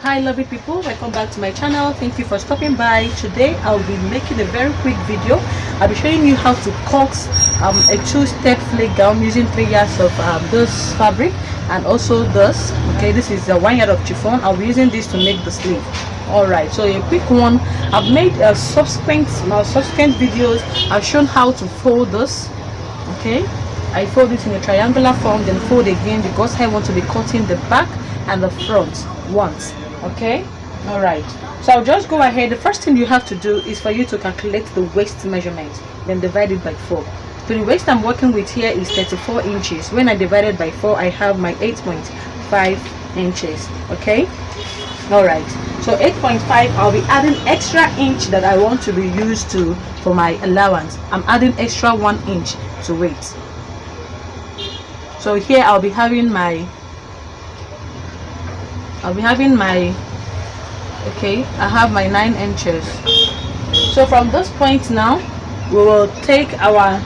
Hi lovely people, welcome back to my channel. Thank you for stopping by. Today I'll be making a very quick video. I'll be showing you how to cut a two-step flake gown using 3 yards of this fabric and also this. Okay, this is 1 yard of chiffon. I'll be using this to make the sleeve. All right, so a quick one. I've made subsequent videos. I've shown how to fold this. Okay, I fold it in a triangular form, then fold again because I want to be cutting the back and the front once. Okay, all right, so I'll just go ahead. The first thing you have to do is for you to calculate the waist measurement, then divide it by 4. So the waist I'm working with here is 34 inches. When I divide it by 4, I have my 8.5 inches. Okay, all right, so 8.5, I'll be adding extra inch that I want to be used to for my allowance. I'm adding extra 1 inch to it. So here I'll be having my okay, I have my 9 inches. So from this point now, we will take our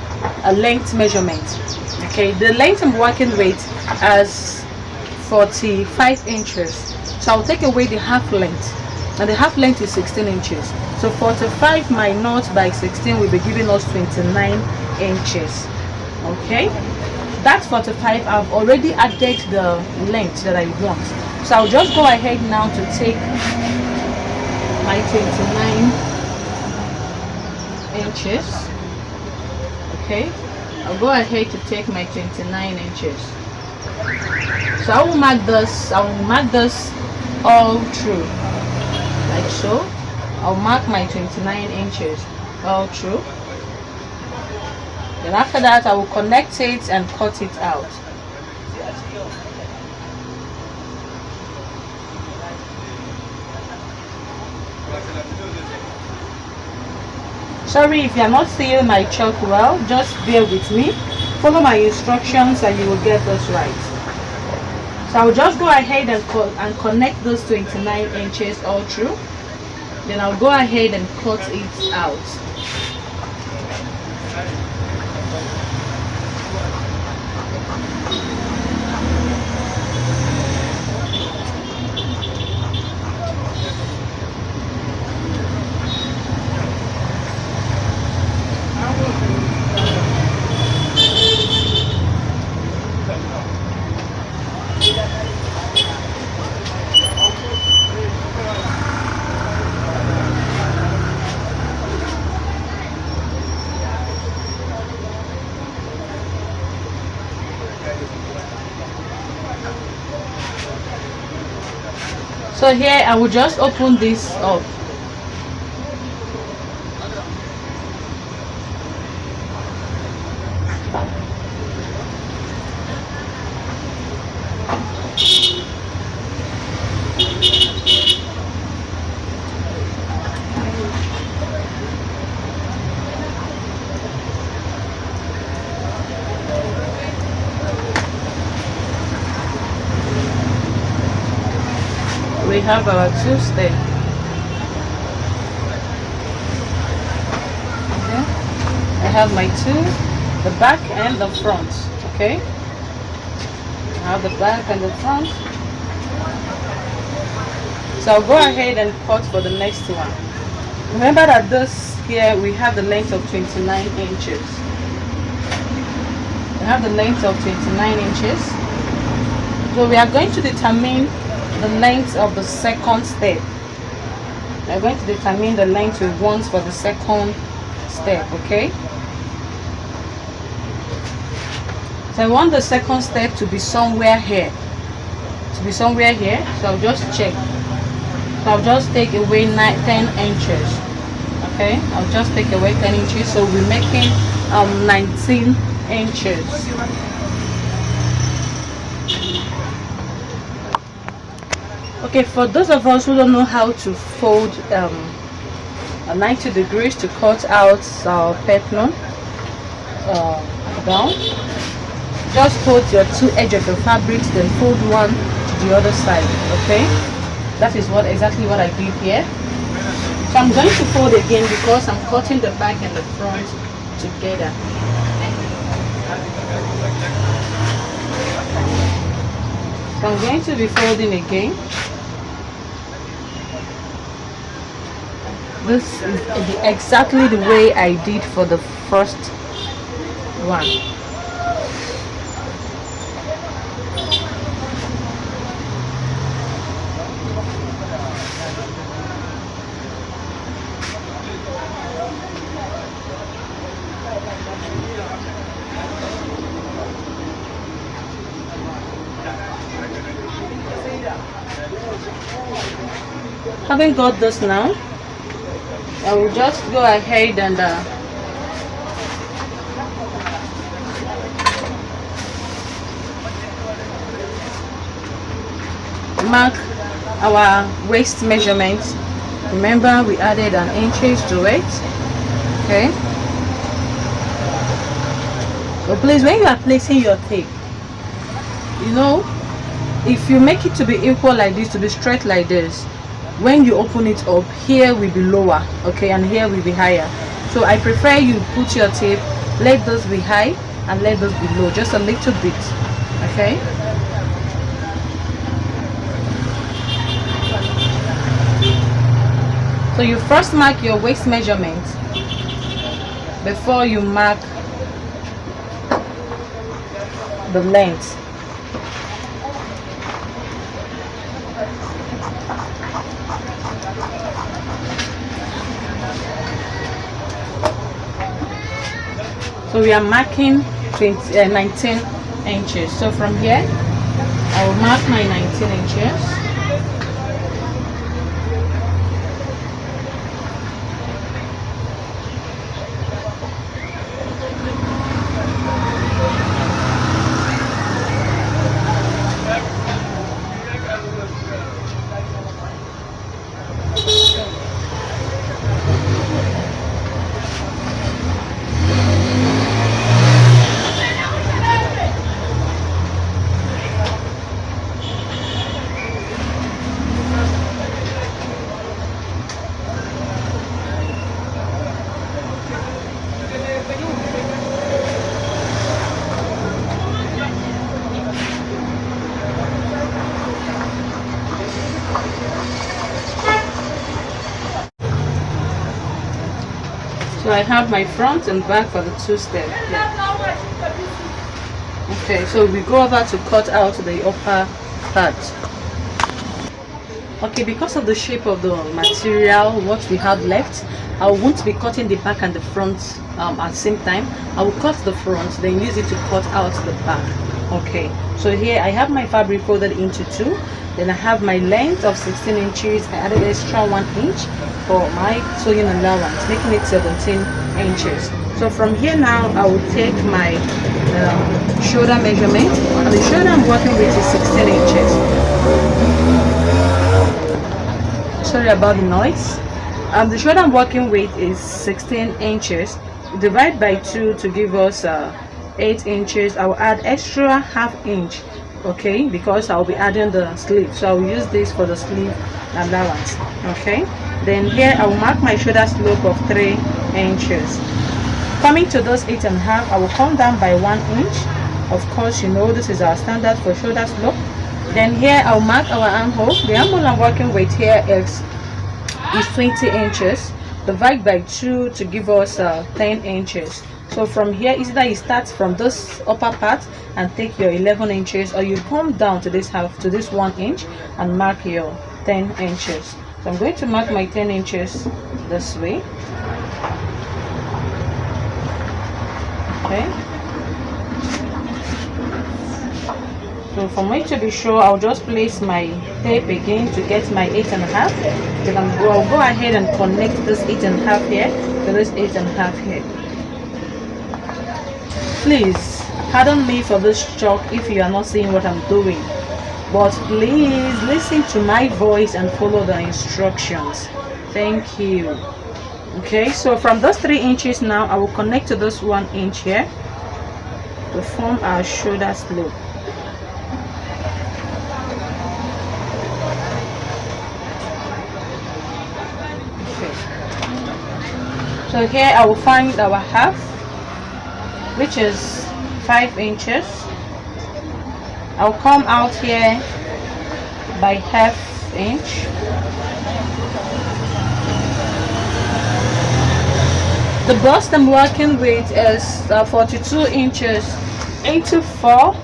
length measurement. Okay, the length I'm working with as 45 inches. So I'll take away the half length, and the half length is 16 inches. So 45 minus by 16 will be giving us 29 inches. Okay, that's 45. I've already added the length that I want. So I'll just go ahead now to take my 29 inches. Okay, I'll go ahead to take my 29 inches. So I will mark this. All through, like so. I'll mark my 29 inches all through. Then after that, I will connect it and cut it out. Sorry if you're not seeing my chalk well, just bear with me. Follow my instructions and you will get this right. So I'll just go ahead and connect those 29 inches all through. Then I'll go ahead and cut it out. So here I will just open this up. We have our 2-step. Okay, I have my 2, the back and the front. Okay, I have the back and the front. So I'll go ahead and cut for the next one. Remember that this here we have the length of 29 inches. We have the length of 29 inches. So we are going to determine the length of the second step. We're going to determine the length we want for the second step. Okay, so I want the second step to be somewhere here, so I'll just check. So I'll just take away 10 inches. Okay, I'll just take away 10 inches, so we're making 19 inches. Okay, for those of us who don't know how to fold 90 degrees to cut out our peplum down, just hold your 2 edges of the fabric, then fold one to the other side. Okay, that is exactly what I did here. So I'm going to fold again because I'm cutting the back and the front together. So I'm going to be folding again. This is exactly the way I did for the first one. Having got this now, I will just go ahead and mark our waist measurement. Remember, we added an inches to it. Okay. So please, when you are placing your tape, you know, if you make it to be equal like this, to be straight like this, when you open it up, here will be lower, okay, and here will be higher. So I prefer you put your tape, let those be high and let those be low, just a little bit, okay. So you first mark your waist measurement before you mark the length. So we are marking 19 inches. So from here, I will mark my 19 inches. So I have my front and back for the two steps. Yeah. Okay, so we go over to cut out the upper part. Okay, because of the shape of the material, what we have left, I won't be cutting the back and the front at the same time. I will cut the front, then use it to cut out the back. Okay, so here I have my fabric folded into two. Then I have my length of 16 inches. I added extra 1 inch for my sewing allowance, making it 17 inches. So from here now, I will take my shoulder measurement. And the shoulder I'm working with is 16 inches. Sorry about the noise. The shoulder I'm working with is 16 inches. Divide by 2 to give us 8 inches. I will add extra ½ inch, okay, because I'll be adding the sleeve. So I will use this for the sleeve allowance, okay. Then here I will mark my shoulder slope of 3 inches. Coming to those 8.5, I will come down by 1 inch. Of course, you know this is our standard for shoulder slope. Then here I'll mark our armhole. The armhole I'm working with here is 20 inches. Divide by 2 to give us 10 inches. So from here, either you start from this upper part and take your 11 inches, or you come down to this 1 inch and mark your 10 inches. So I'm going to mark my 10 inches this way. Okay. So for me to be sure, I'll just place my tape again to get my 8.5. Then I'll go ahead and connect this 8.5 here to this 8.5 here. Please pardon me for this shock if you are not seeing what I'm doing, but please listen to my voice and follow the instructions. Thank you. Okay, so from those 3 inches now, I will connect to this 1 inch here to form our shoulder slope. Okay, so here I will find our half, which is 5 inches. I'll come out here by ½ inch. The bust I'm working with is 42 inches into 4,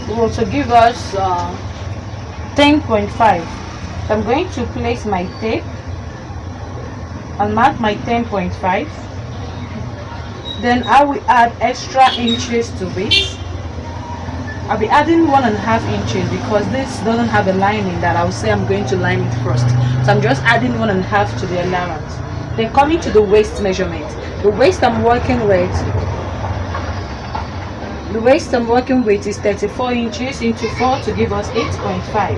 will to give us 10.5. So I'm going to place my tape and mark my 10.5. Then I will add extra inches to it. I'll be adding 1.5 inches because this doesn't have a lining that I will say I'm going to line it first. So I'm just adding 1.5 to the allowance. Then coming to the waist measurement. The waist I'm working with is 34 inches into 4 to give us 8.5.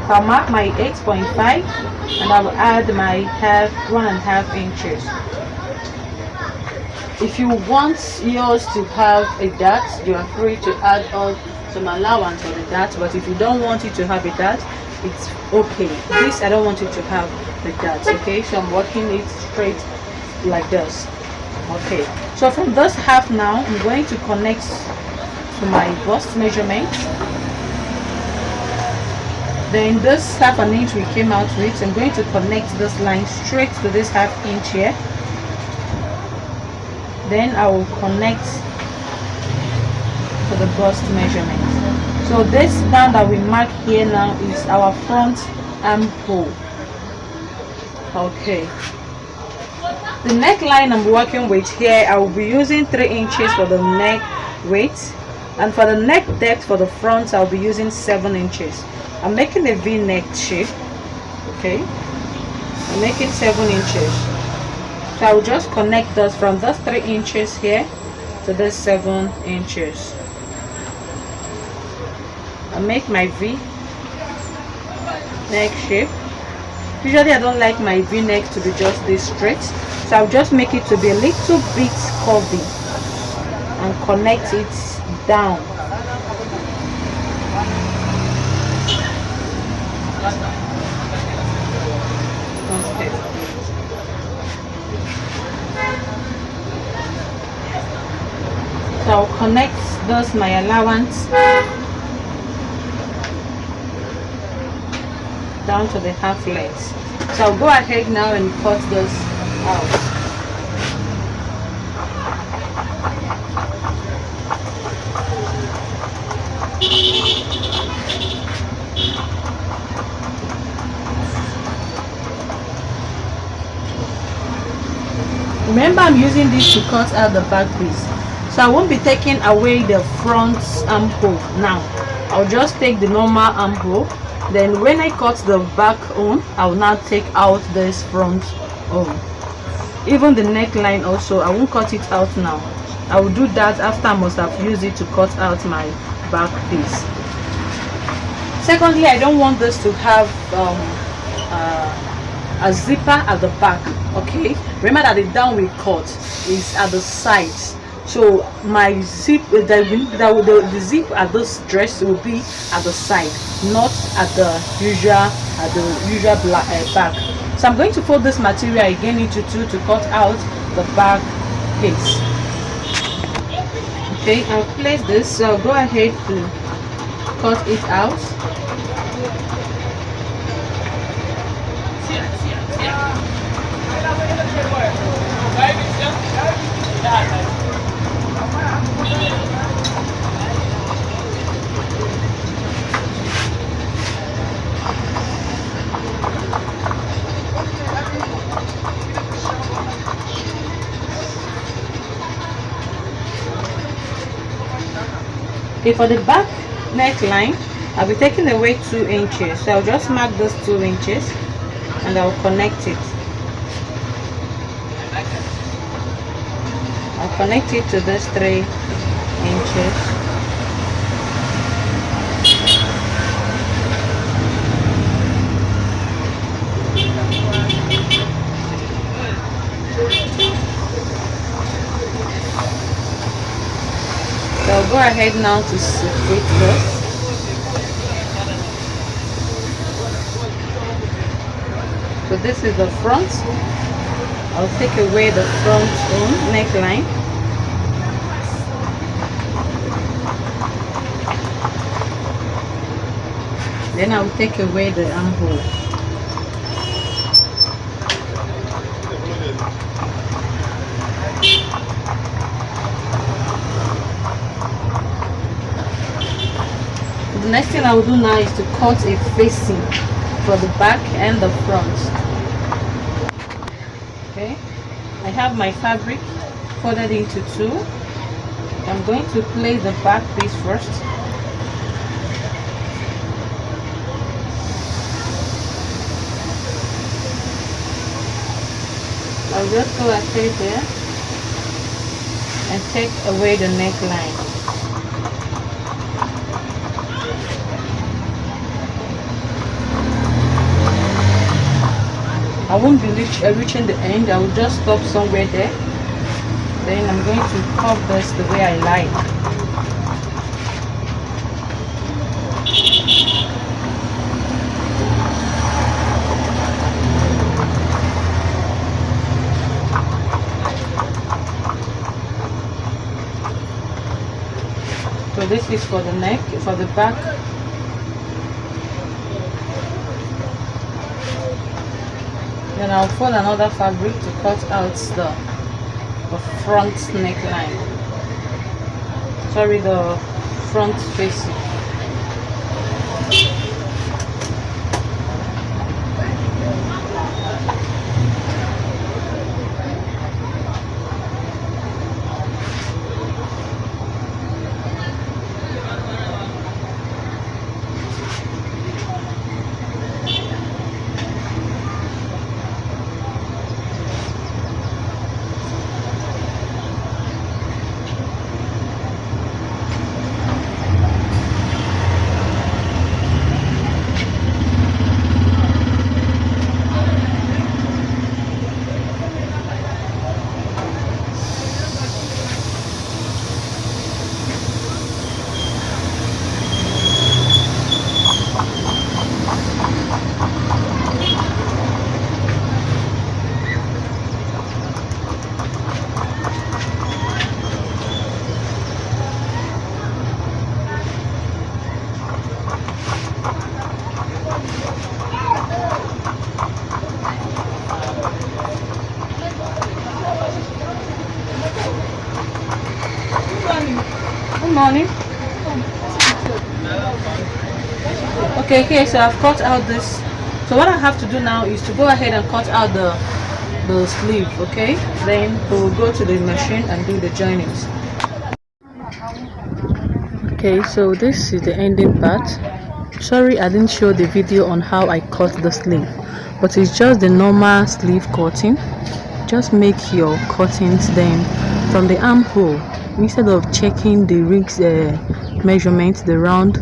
So I'll mark my 8.5 and I will add my 1.5 inches. If you want yours to have a dart, you are free to add on some allowance on the dart, but if you don't want it to have a dart, it's okay. This I don't want it to have the dart, okay? So I'm working it straight like this. Okay, so from this half now, I'm going to connect to my bust measurement. Then this 1/2 inch we came out with, I'm going to connect this line straight to this 1/2 inch here. Then I will connect to the bust measurement. So this down that we mark here now is our front armhole. Okay. The neckline I'm working with here, I will be using 3 inches for the neck width, and for the neck depth for the front I'll be using 7 inches. I'm making a V-neck shape. Okay, I'm making 7 inches. So I will just connect this from those 3 inches here to this 7 inches. I make my V neck shape. Usually I don't like my V neck to be just this straight, so I'll just make it to be a little bit curvy and connect it down. Okay. So I'll connect those my allowance down to the half length. So I'll go ahead now and cut this out. Remember, I'm using this to cut out the back piece, so I won't be taking away the front armhole now. I'll just take the normal armhole. Then when I cut the back on, I will now take out this front on. Even the neckline also, I won't cut it out now. I will do that after I must have used it to cut out my back piece. Secondly, I don't want this to have a zipper at the back. Okay, remember that the down we cut is at the sides, so my zip, the zip at this dress will be at the side, not at the usual back. So I'm going to fold this material again into 2 to cut out the back piece. Okay, I'll place this, so I'll go ahead to cut it out. Okay, for the back neckline, I'll be taking away 2 inches. So I'll just mark those 2 inches and I'll connect it. I'll connect it to this 3 inches. So I'll go ahead now to separate this. So this is the front. I'll take away the front neckline. Then I'll take away the armhole. next thing I will do now is to cut a facing for the back and the front. Okay, I have my fabric folded into two. I'm going to place the back piece first. I'll just go ahead there and take away the neckline. I won't be reaching the end. I will just stop somewhere there. Then I'm going to curve this the way I like. So this is for the neck, for the back. Then I'll fold another fabric to cut out the front neckline. Sorry, the front facing. Good morning. Okay, here, so I've cut out this. So what I have to do now is to go ahead and cut out the sleeve. Okay, then we will go to the machine and do the joinings. Okay, so this is the ending part. Sorry I didn't show the video on how I cut the sleeve, but it's just the normal sleeve cutting. Just make your cuttings then from the armhole. Instead of checking the rig's measurement, the round,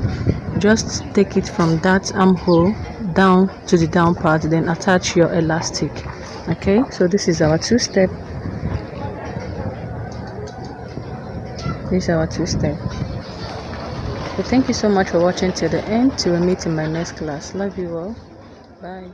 just take it from that armhole down to the down part, then attach your elastic. Okay, so this is our two-step. This is our two-step. So thank you so much for watching till the end. Till we meet in my next class. Love you all. Bye.